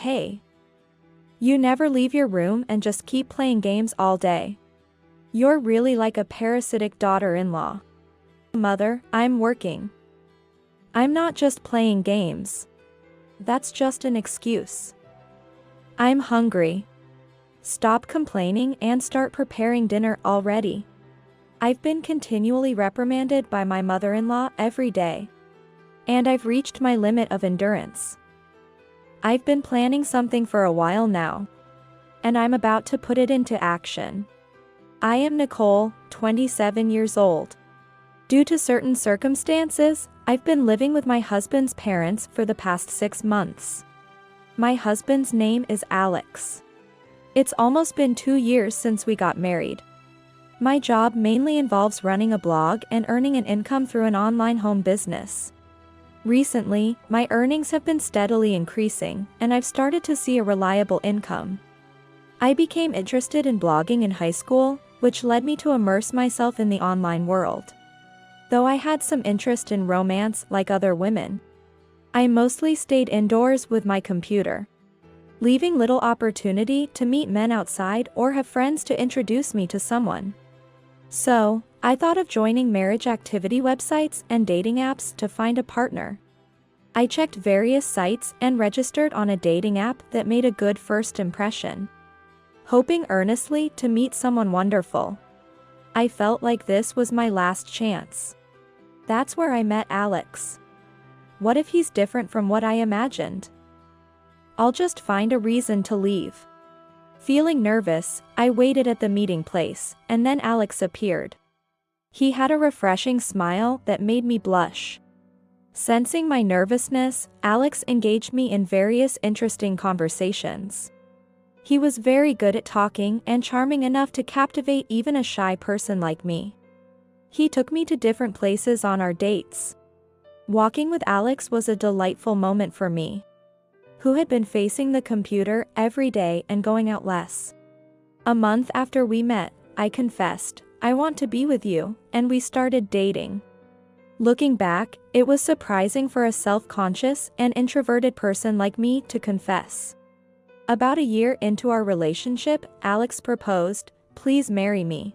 Hey. You never leave your room and just keep playing games all day. You're really like a parasitic daughter-in-law. Mother, I'm working. I'm not just playing games. That's just an excuse. I'm hungry. Stop complaining and start preparing dinner already. I've been continually reprimanded by my mother-in-law every day. And I've reached my limit of endurance. I've been planning something for a while now. And I'm about to put it into action. I am Nicole, 27 years old. Due to certain circumstances, I've been living with my husband's parents for the past 6 months. My husband's name is Alex. It's almost been 2 years since we got married. My job mainly involves running a blog and earning an income through an online home business. Recently, my earnings have been steadily increasing, and I've started to see a reliable income. I became interested in blogging in high school, which led me to immerse myself in the online world. Though I had some interest in romance like other women, I mostly stayed indoors with my computer, leaving little opportunity to meet men outside or have friends to introduce me to someone. So, I thought of joining marriage activity websites and dating apps to find a partner. I checked various sites and registered on a dating app that made a good first impression, hoping earnestly to meet someone wonderful. I felt like this was my last chance. That's where I met Alex. What if he's different from what I imagined? I'll just find a reason to leave. Feeling nervous, I waited at the meeting place, and then Alex appeared. He had a refreshing smile that made me blush. Sensing my nervousness, Alex engaged me in various interesting conversations. He was very good at talking and charming enough to captivate even a shy person like me. He took me to different places on our dates. Walking with Alex was a delightful moment for me, who had been facing the computer every day and going out less. A month after we met, I confessed, "I want to be with you," and we started dating. Looking back, it was surprising for a self-conscious and introverted person like me to confess. About a year into our relationship, Alex proposed, "Please marry me."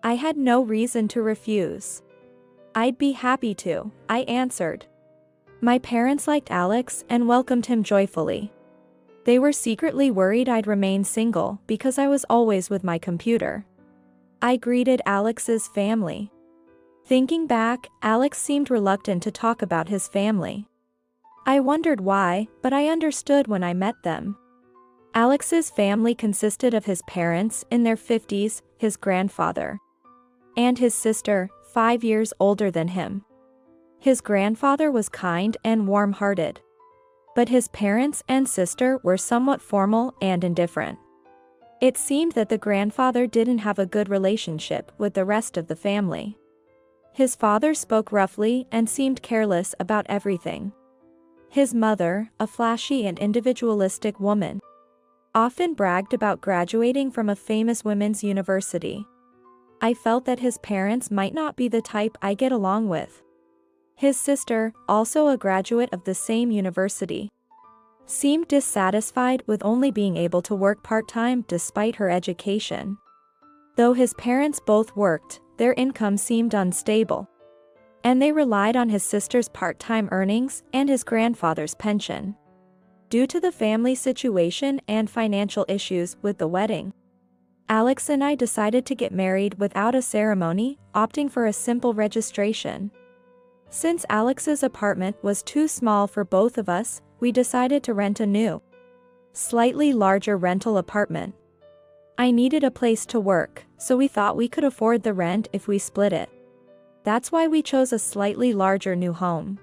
I had no reason to refuse. "I'd be happy to," I answered. My parents liked Alex and welcomed him joyfully. They were secretly worried I'd remain single because I was always with my computer. I greeted Alex's family. Thinking back, Alex seemed reluctant to talk about his family. I wondered why, but I understood when I met them. Alex's family consisted of his parents in their 50s, his grandfather, and his sister, 5 years older than him. His grandfather was kind and warm-hearted, but his parents and sister were somewhat formal and indifferent. It seemed that the grandfather didn't have a good relationship with the rest of the family. His father spoke roughly and seemed careless about everything. His mother, a flashy and individualistic woman, often bragged about graduating from a famous women's university. I felt that his parents might not be the type I get along with. His sister, also a graduate of the same university, seemed dissatisfied with only being able to work part-time despite her education. Though his parents both worked, their income seemed unstable, and they relied on his sister's part-time earnings and his grandfather's pension. Due to the family situation and financial issues with the wedding, Alex and I decided to get married without a ceremony, opting for a simple registration. Since Alex's apartment was too small for both of us, we decided to rent a new, slightly larger rental apartment. I needed a place to work, so we thought we could afford the rent if we split it. That's why we chose a slightly larger new home.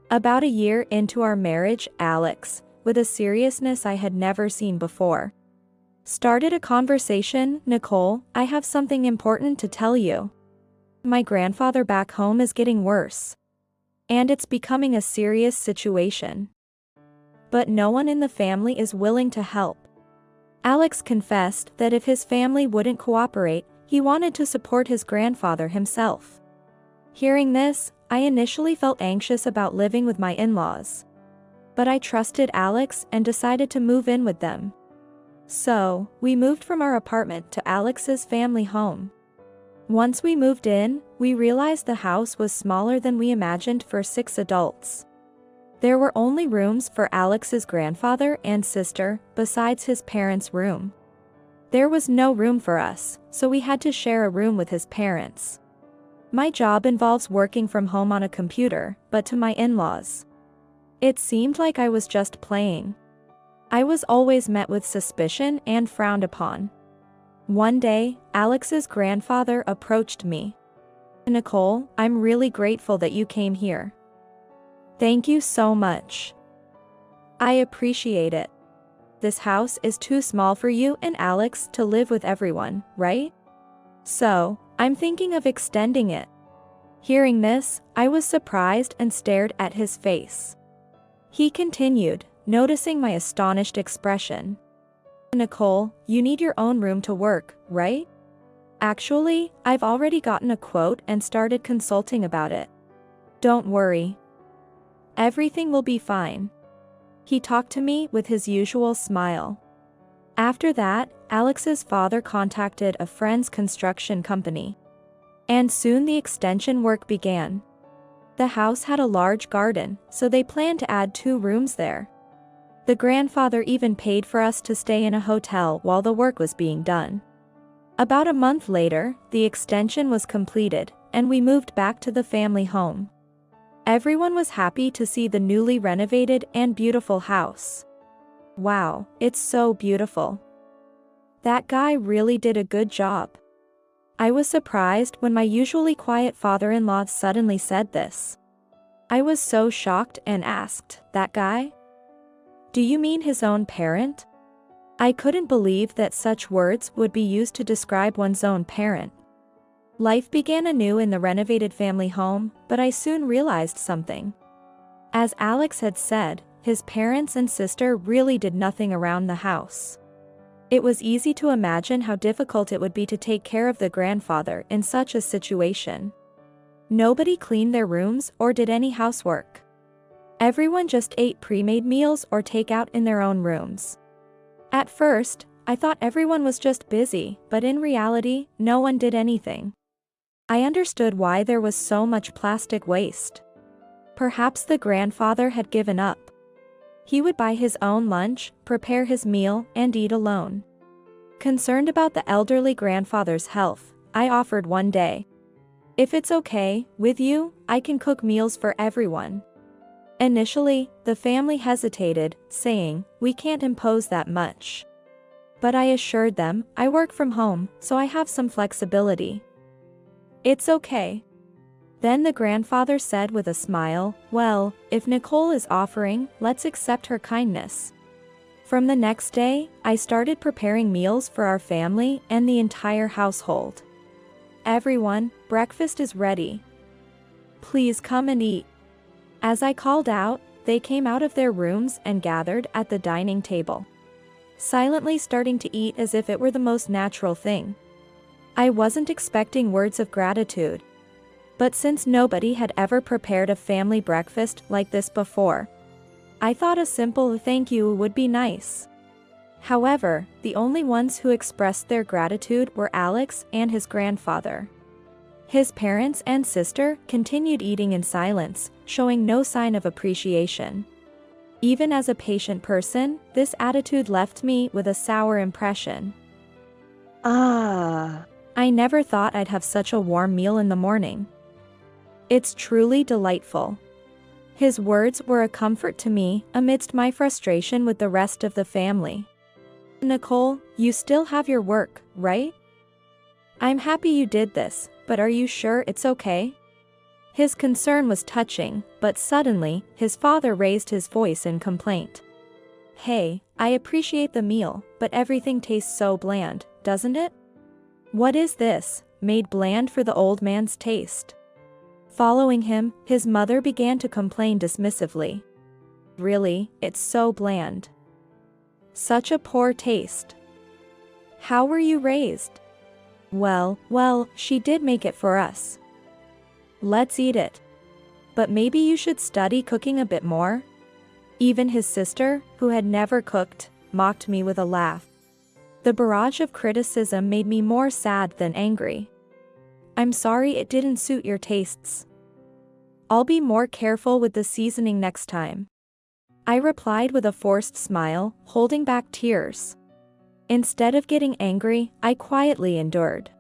About a year into our marriage, Alex, with a seriousness I had never seen before, started a conversation. "Nicole, I have something important to tell you. My grandfather back home is getting worse, and it's becoming a serious situation. But no one in the family is willing to help." Alex confessed that if his family wouldn't cooperate, he wanted to support his grandfather himself. Hearing this, I initially felt anxious about living with my in-laws. But I trusted Alex and decided to move in with them. So, we moved from our apartment to Alex's family home. Once we moved in, we realized the house was smaller than we imagined for 6 adults. There were only rooms for Alex's grandfather and sister, besides his parents' room. There was no room for us, so we had to share a room with his parents. My job involves working from home on a computer, but to my in-laws, it seemed like I was just playing. I was always met with suspicion and frowned upon. One day, Alex's grandfather approached me. "Nicole, I'm really grateful that you came here. Thank you so much. I appreciate it. This house is too small for you and Alex to live with everyone, right? So, I'm thinking of extending it." Hearing this, I was surprised and stared at his face. He continued, noticing my astonished expression. "Nicole, you need your own room to work, right? Actually, I've already gotten a quote and started consulting about it. Don't worry. Everything will be fine." He talked to me with his usual smile. After that, Alex's father contacted a friend's construction company. And soon the extension work began. The house had a large garden, so they planned to add 2 rooms there. The grandfather even paid for us to stay in a hotel while the work was being done. About a month later, the extension was completed, and we moved back to the family home. Everyone was happy to see the newly renovated and beautiful house. "Wow, it's so beautiful. That guy really did a good job." I was surprised when my usually quiet father-in-law suddenly said this. I was so shocked and asked, "That guy? Do you mean his own parent?" I couldn't believe that such words would be used to describe one's own parent. Life began anew in the renovated family home, but I soon realized something. As Alex had said, his parents and sister really did nothing around the house. It was easy to imagine how difficult it would be to take care of the grandfather in such a situation. Nobody cleaned their rooms or did any housework. Everyone just ate pre-made meals or takeout in their own rooms. At first, I thought everyone was just busy, but in reality, no one did anything. I understood why there was so much plastic waste. Perhaps the grandfather had given up. He would buy his own lunch, prepare his meal, and eat alone. Concerned about the elderly grandfather's health, I offered one day, "If it's okay with you, I can cook meals for everyone." Initially, the family hesitated, saying, "We can't impose that much." But I assured them, "I work from home, so I have some flexibility. It's okay." Then the grandfather said with a smile, "Well, if Nicole is offering, let's accept her kindness." From the next day, I started preparing meals for our family and the entire household. "Everyone, breakfast is ready. Please come and eat." As I called out, they came out of their rooms and gathered at the dining table, silently starting to eat as if it were the most natural thing. I wasn't expecting words of gratitude. But since nobody had ever prepared a family breakfast like this before, I thought a simple thank you would be nice. However, the only ones who expressed their gratitude were Alex and his grandfather. His parents and sister continued eating in silence, showing no sign of appreciation. Even as a patient person, this attitude left me with a sour impression. I never thought I'd have such a warm meal in the morning. It's truly delightful. His words were a comfort to me amidst my frustration with the rest of the family. "Nicole, you still have your work, right? I'm happy you did this, but are you sure it's okay?" His concern was touching, but suddenly, his father raised his voice in complaint. "Hey, I appreciate the meal, but everything tastes so bland, doesn't it? What is this, made bland for the old man's taste?" Following him, his mother began to complain dismissively. "Really, it's so bland. Such a poor taste. How were you raised?" Well, she did make it for us. Let's eat it. But maybe you should study cooking a bit more. Even his sister, who had never cooked, mocked me with a laugh. The barrage of criticism made me more sad than angry. I'm sorry it didn't suit your tastes. I'll be more careful with the seasoning next time. I replied with a forced smile, holding back tears. Instead of getting angry, I quietly endured.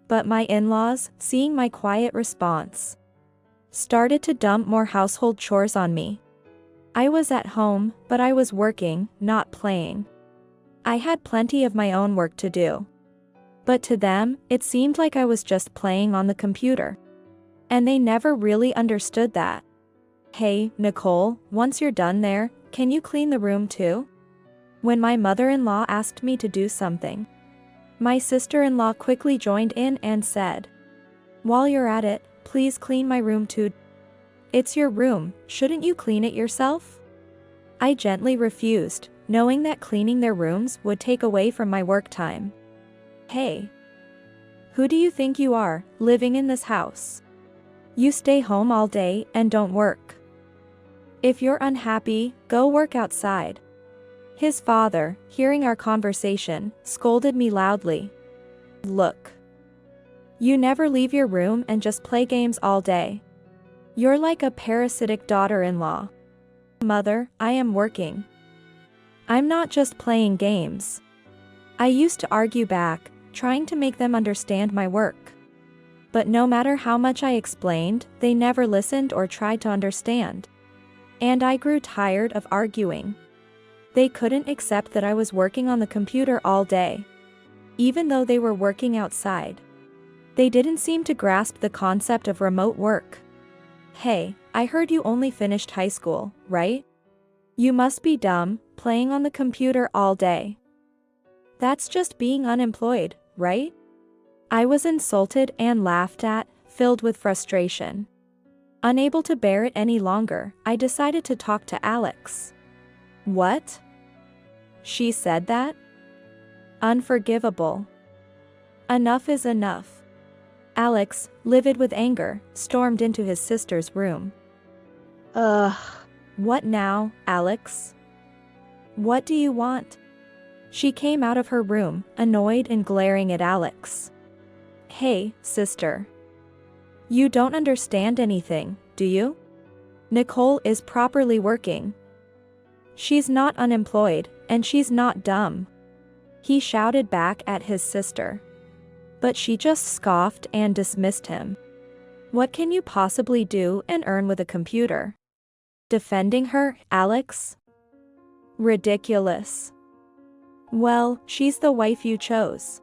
But my in-laws, seeing my quiet response, started to dump more household chores on me. I was at home, but I was working, not playing. I had plenty of my own work to do. But to them, it seemed like I was just playing on the computer. And they never really understood that. Hey, Nicole, once you're done there, can you clean the room too? When my mother-in-law asked me to do something, my sister-in-law quickly joined in and said, while you're at it, please clean my room too. It's your room, shouldn't you clean it yourself? I gently refused, knowing that cleaning their rooms would take away from my work time. Hey, who do you think you are, living in this house? You stay home all day and don't work. If you're unhappy, go work outside. His father, hearing our conversation, scolded me loudly. Look. You never leave your room and just play games all day. You're like a parasitic daughter-in-law. Mother, I am working. I'm not just playing games. I used to argue back, trying to make them understand my work. But no matter how much I explained, they never listened or tried to understand. And I grew tired of arguing. They couldn't accept that I was working on the computer all day, even though they were working outside. They didn't seem to grasp the concept of remote work. Hey, I heard you only finished high school, right? You must be dumb, playing on the computer all day. That's just being unemployed, right? I was insulted and laughed at, filled with frustration. Unable to bear it any longer, I decided to talk to Alex. What? She said that? Unforgivable. Enough is enough. Alex, livid with anger, stormed into his sister's room. Ugh. What now, Alex? What do you want? She came out of her room, annoyed and glaring at Alex. Hey, sister. You don't understand anything, do you? Nicole is properly working. She's not unemployed, and she's not dumb. He shouted back at his sister. But she just scoffed and dismissed him. What can you possibly do and earn with a computer? Defending her, Alex? Ridiculous. Well, she's the wife you chose.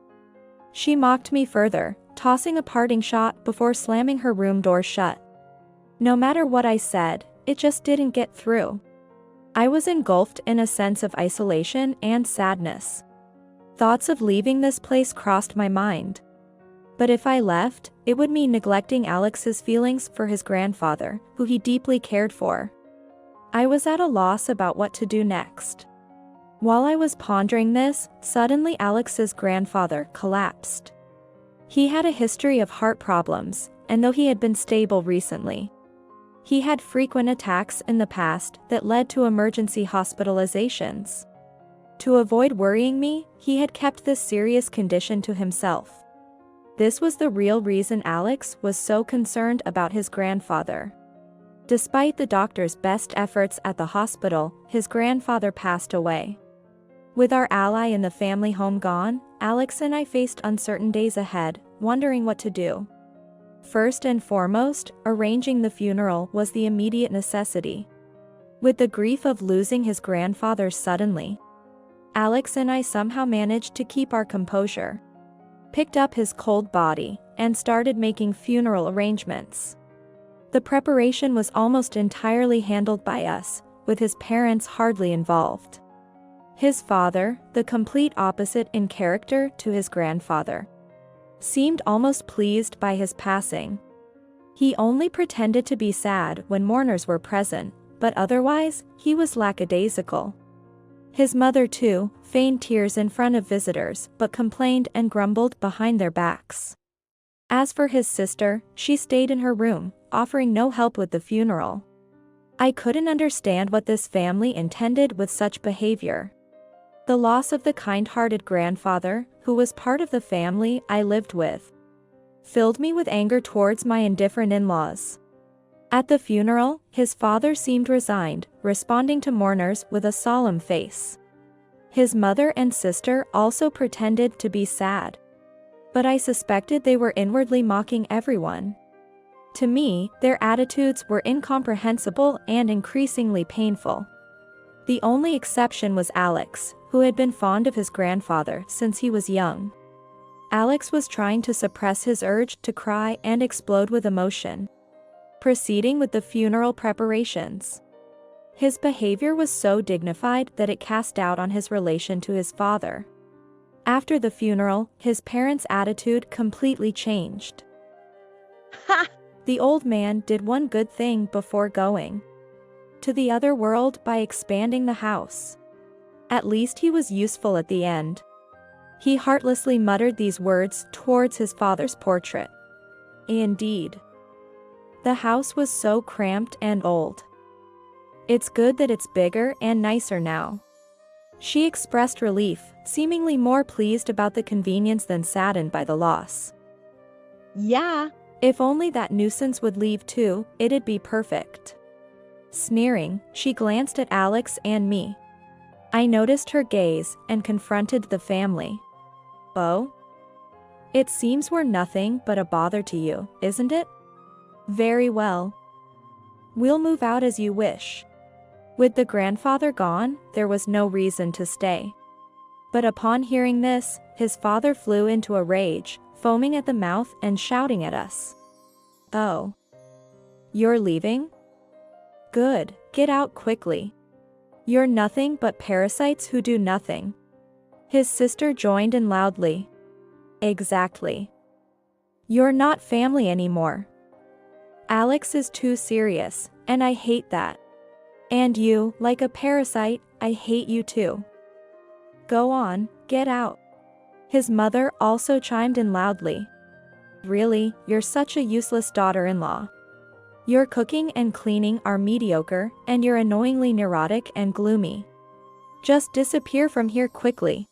She mocked me further, tossing a parting shot before slamming her room door shut. No matter what I said, it just didn't get through. I was engulfed in a sense of isolation and sadness. Thoughts of leaving this place crossed my mind. But if I left, it would mean neglecting Alex's feelings for his grandfather, who he deeply cared for. I was at a loss about what to do next. While I was pondering this, suddenly Alex's grandfather collapsed. He had a history of heart problems, and though he had been stable recently, he had frequent attacks in the past that led to emergency hospitalizations. To avoid worrying me, he had kept this serious condition to himself. This was the real reason Alex was so concerned about his grandfather. Despite the doctor's best efforts at the hospital, his grandfather passed away. With our ally in the family home gone, Alex and I faced uncertain days ahead, wondering what to do. First and foremost, arranging the funeral was the immediate necessity. With the grief of losing his grandfather suddenly, Alex and I somehow managed to keep our composure, picked up his cold body, and started making funeral arrangements. The preparation was almost entirely handled by us, with his parents hardly involved. His father, the complete opposite in character to his grandfather, seemed almost pleased by his passing. He only pretended to be sad when mourners were present, but otherwise, he was lackadaisical. His mother too, feigned tears in front of visitors, but complained and grumbled behind their backs. As for his sister, she stayed in her room, offering no help with the funeral. I couldn't understand what this family intended with such behavior. The loss of the kind-hearted grandfather, who was part of the family I lived with, filled me with anger towards my indifferent in-laws. At the funeral, his father seemed resigned, responding to mourners with a solemn face. His mother and sister also pretended to be sad. But I suspected they were inwardly mocking everyone. To me, their attitudes were incomprehensible and increasingly painful. The only exception was Alex, who had been fond of his grandfather since he was young. Alex was trying to suppress his urge to cry and explode with emotion, proceeding with the funeral preparations. His behavior was so dignified that it cast doubt on his relation to his father. After the funeral, his parents' attitude completely changed. Ha! The old man did one good thing before going to the other world by expanding the house. At least he was useful at the end. He heartlessly muttered these words towards his father's portrait. Indeed. The house was so cramped and old. It's good that it's bigger and nicer now. She expressed relief, seemingly more pleased about the convenience than saddened by the loss. Yeah. If only that nuisance would leave too, it'd be perfect. Sneering, she glanced at Alex and me. I noticed her gaze and confronted the family. Oh? It seems we're nothing but a bother to you, isn't it? Very well. We'll move out as you wish. With the grandfather gone, there was no reason to stay. But upon hearing this, his father flew into a rage, foaming at the mouth and shouting at us. Oh. You're leaving? Good, get out quickly. You're nothing but parasites who do nothing. His sister joined in loudly. Exactly. You're not family anymore. Alex is too serious, and I hate that. And you, like a parasite, I hate you too. Go on, get out. His mother also chimed in loudly. Really, you're such a useless daughter-in-law. Your cooking and cleaning are mediocre, and you're annoyingly neurotic and gloomy. Just disappear from here quickly.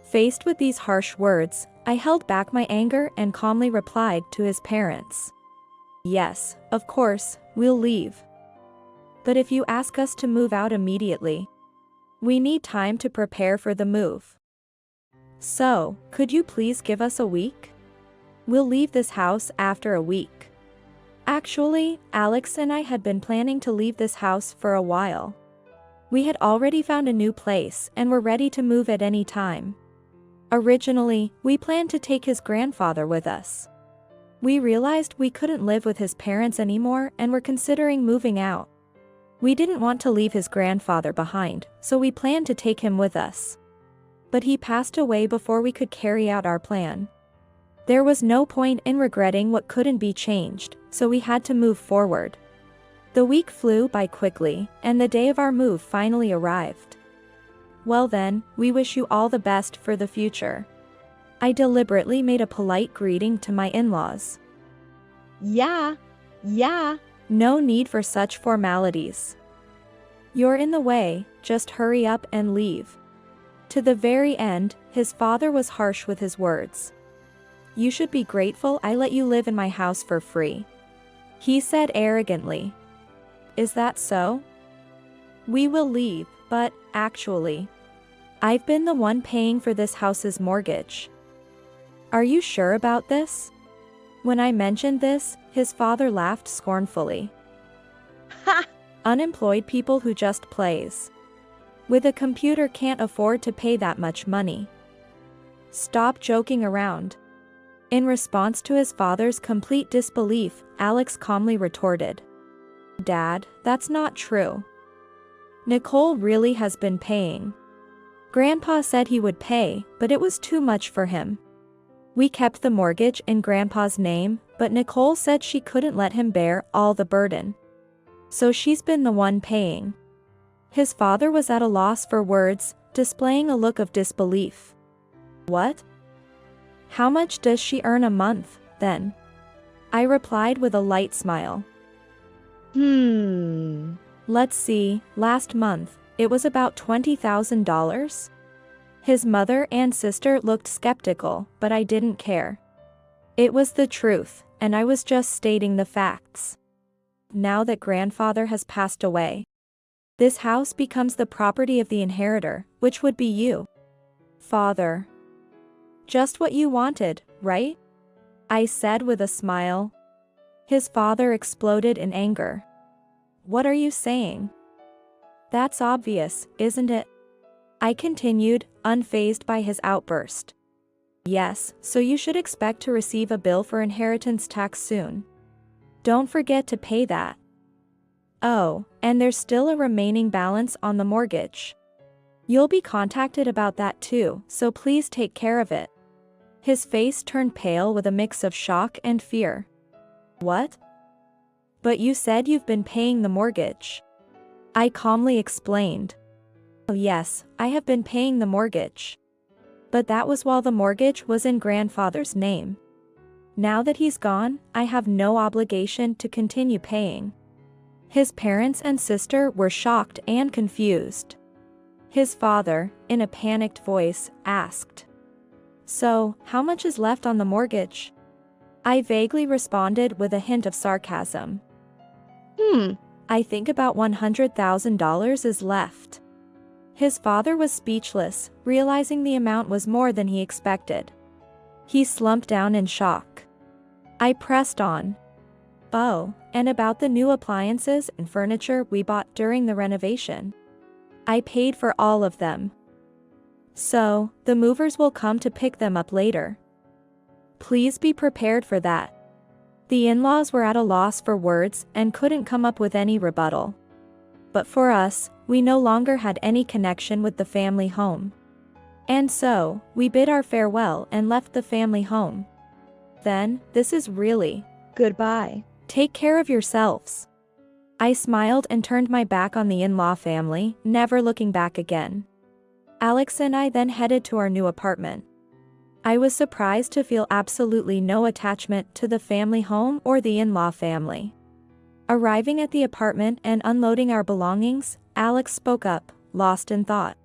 Faced with these harsh words, I held back my anger and calmly replied to his parents. Yes, of course, we'll leave. But if you ask us to move out immediately, we need time to prepare for the move. So, could you please give us a week? We'll leave this house after a week. Actually, Alex and I had been planning to leave this house for a while. We had already found a new place and were ready to move at any time. Originally, we planned to take his grandfather with us. We realized we couldn't live with his parents anymore and were considering moving out. We didn't want to leave his grandfather behind, so we planned to take him with us. But he passed away before we could carry out our plan. There was no point in regretting what couldn't be changed, so we had to move forward. The week flew by quickly, and the day of our move finally arrived. Well then, we wish you all the best for the future. I deliberately made a polite greeting to my in-laws. Yeah. No need for such formalities. You're in the way, just hurry up and leave. To the very end, his father was harsh with his words. You should be grateful I let you live in my house for free. He said arrogantly. Is that so? We will leave, but, actually, I've been the one paying for this house's mortgage. Are you sure about this? When I mentioned this, his father laughed scornfully. Ha! Unemployed people who just plays with a computer can't afford to pay that much money. Stop joking around. In response to his father's complete disbelief, Alex calmly retorted. Dad, that's not true. Nicole really has been paying. Grandpa said he would pay, but it was too much for him. We kept the mortgage in Grandpa's name, but Nicole said she couldn't let him bear all the burden. So she's been the one paying. His father was at a loss for words, displaying a look of disbelief. What? How much does she earn a month, then? I replied with a light smile. Let's see, last month, it was about $20,000? His mother and sister looked skeptical, but I didn't care. It was the truth, and I was just stating the facts. Now that grandfather has passed away, this house becomes the property of the inheritor, which would be you. Father. Just what you wanted, right? I said with a smile. His father exploded in anger. What are you saying? That's obvious, isn't it? I continued, unfazed by his outburst. Yes, so you should expect to receive a bill for inheritance tax soon. Don't forget to pay that. Oh, and there's still a remaining balance on the mortgage. You'll be contacted about that too, so please take care of it. His face turned pale with a mix of shock and fear. What? But you said you've been paying the mortgage. I calmly explained. Oh yes, I have been paying the mortgage. But that was while the mortgage was in grandfather's name. Now that he's gone, I have no obligation to continue paying. His parents and sister were shocked and confused. His father, in a panicked voice, asked, "So, how much is left on the mortgage?" I vaguely responded with a hint of sarcasm. I think about $100,000 is left. His father was speechless, realizing the amount was more than he expected. He slumped down in shock. I pressed on. Oh, and about the new appliances and furniture we bought during the renovation. I paid for all of them. So, the movers will come to pick them up later. Please be prepared for that. The in-laws were at a loss for words and couldn't come up with any rebuttal. But for us, we no longer had any connection with the family home. And so, we bid our farewell and left the family home. Then, this is really Goodbye. Take care of yourselves. I smiled and turned my back on the in-law family, never looking back again. Alex and I then headed to our new apartment. I was surprised to feel absolutely no attachment to the family home or the in-law family. Arriving at the apartment and unloading our belongings, Alex spoke up, lost in thought.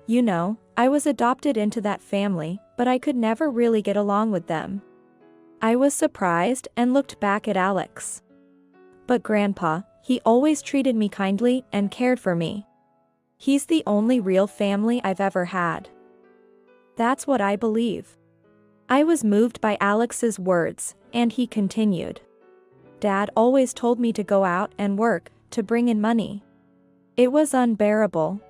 You know, I was adopted into that family, but I could never really get along with them. I was surprised and looked back at Alex. But Grandpa, he always treated me kindly and cared for me. He's the only real family I've ever had. That's what I believe. I was moved by Alex's words, and he continued. Dad always told me to go out and work, to bring in money. It was unbearable.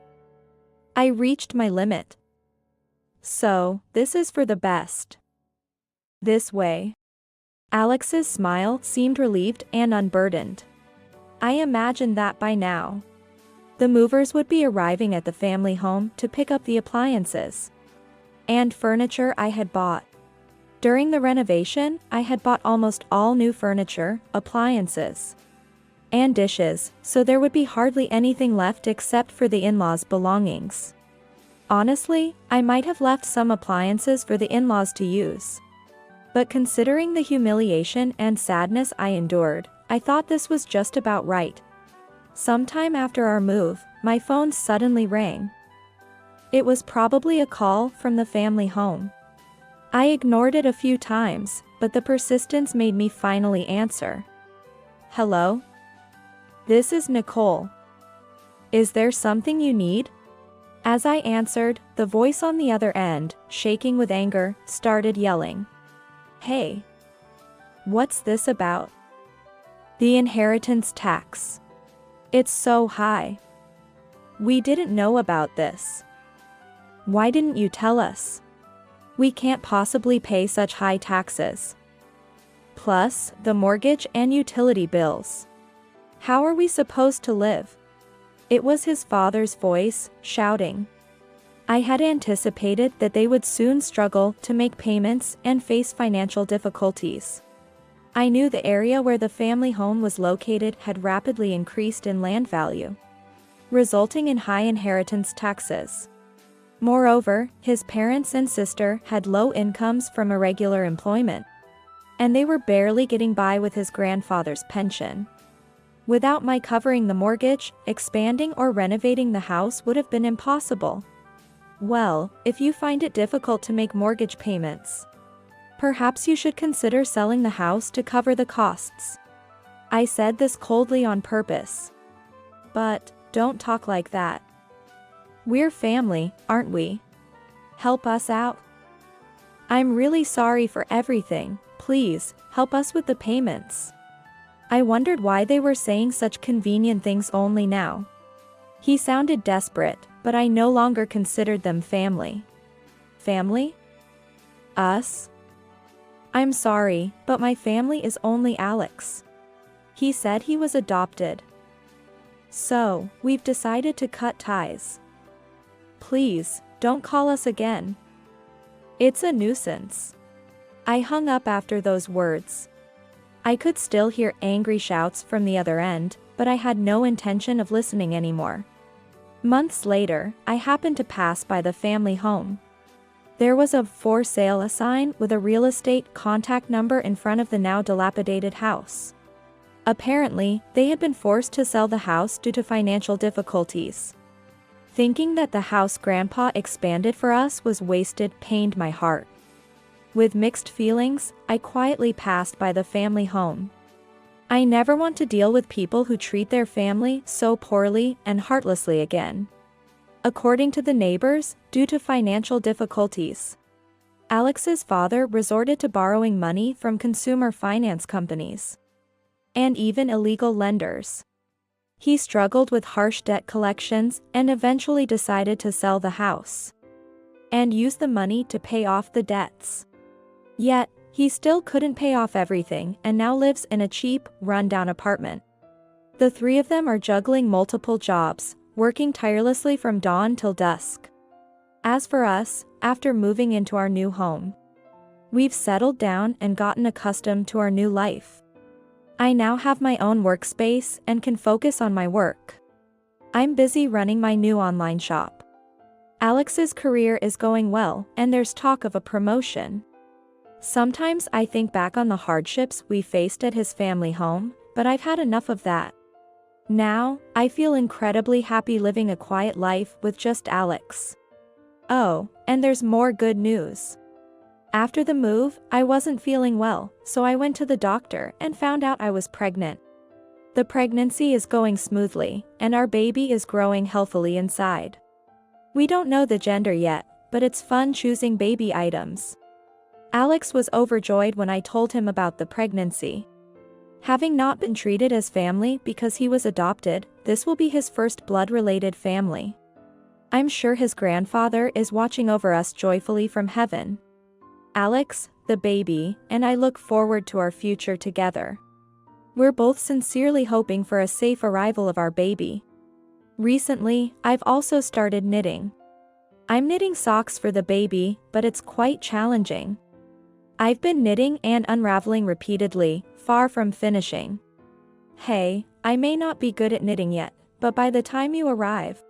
I reached my limit. So, this is for the best. This way. Alex's smile seemed relieved and unburdened. I imagined that by now, the movers would be arriving at the family home to pick up the appliances and furniture I had bought. During the renovation, I had bought almost all new furniture, appliances, and dishes, so there would be hardly anything left except for the in-laws' belongings. Honestly, I might have left some appliances for the in-laws to use. But considering the humiliation and sadness I endured, I thought this was just about right. Sometime after our move, my phone suddenly rang. It was probably a call from the family home. I ignored it a few times, but the persistence made me finally answer. Hello? This is Nicole. Is there something you need? As I answered, the voice on the other end, shaking with anger, started yelling. Hey. What's this about? The inheritance tax. It's so high. We didn't know about this. Why didn't you tell us? We can't possibly pay such high taxes. Plus, the mortgage and utility bills. How are we supposed to live? It was his father's voice, shouting. I had anticipated that they would soon struggle to make payments and face financial difficulties. I knew the area where the family home was located had rapidly increased in land value, resulting in high inheritance taxes. Moreover, his parents and sister had low incomes from irregular employment, and they were barely getting by with his grandfather's pension. Without my covering the mortgage, expanding or renovating the house would have been impossible. Well, if you find it difficult to make mortgage payments, perhaps you should consider selling the house to cover the costs. I said this coldly on purpose. But, don't talk like that. We're family, aren't we? Help us out. I'm really sorry for everything, please, help us with the payments. I wondered why they were saying such convenient things only now. He sounded desperate, but I no longer considered them family. Family? Us? I'm sorry, but my family is only Alex. He said he was adopted. So, we've decided to cut ties. Please, don't call us again. It's a nuisance. I hung up after those words. I could still hear angry shouts from the other end, but I had no intention of listening anymore. Months later, I happened to pass by the family home. There was a for sale sign with a real estate contact number in front of the now dilapidated house. Apparently, they had been forced to sell the house due to financial difficulties. Thinking that the house Grandpa expanded for us was wasted pained my heart. With mixed feelings, I quietly passed by the family home. I never want to deal with people who treat their family so poorly and heartlessly again. According to the neighbors, due to financial difficulties, Alex's father resorted to borrowing money from consumer finance companies and even illegal lenders. He struggled with harsh debt collections and eventually decided to sell the house and use the money to pay off the debts. Yet, he still couldn't pay off everything and now lives in a cheap, run-down apartment. The three of them are juggling multiple jobs, working tirelessly from dawn till dusk. As for us, after moving into our new home, we've settled down and gotten accustomed to our new life. I now have my own workspace and can focus on my work. I'm busy running my new online shop. Alex's career is going well, and there's talk of a promotion. Sometimes I think back on the hardships we faced at his family home, but I've had enough of that. Now, I feel incredibly happy living a quiet life with just Alex. Oh, and there's more good news. After the move, I wasn't feeling well, so I went to the doctor and found out I was pregnant. The pregnancy is going smoothly, and our baby is growing healthily inside. We don't know the gender yet, but it's fun choosing baby items. Alex was overjoyed when I told him about the pregnancy. Having not been treated as family because he was adopted, this will be his first blood-related family. I'm sure his grandfather is watching over us joyfully from heaven. Alex, the baby, and I look forward to our future together. We're both sincerely hoping for a safe arrival of our baby. Recently, I've also started knitting. I'm knitting socks for the baby, but it's quite challenging. I've been knitting and unraveling repeatedly, far from finishing. Hey, I may not be good at knitting yet, but by the time you arrive,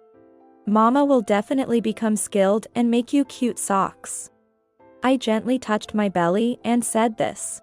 Mama will definitely become skilled and make you cute socks. I gently touched my belly and said this.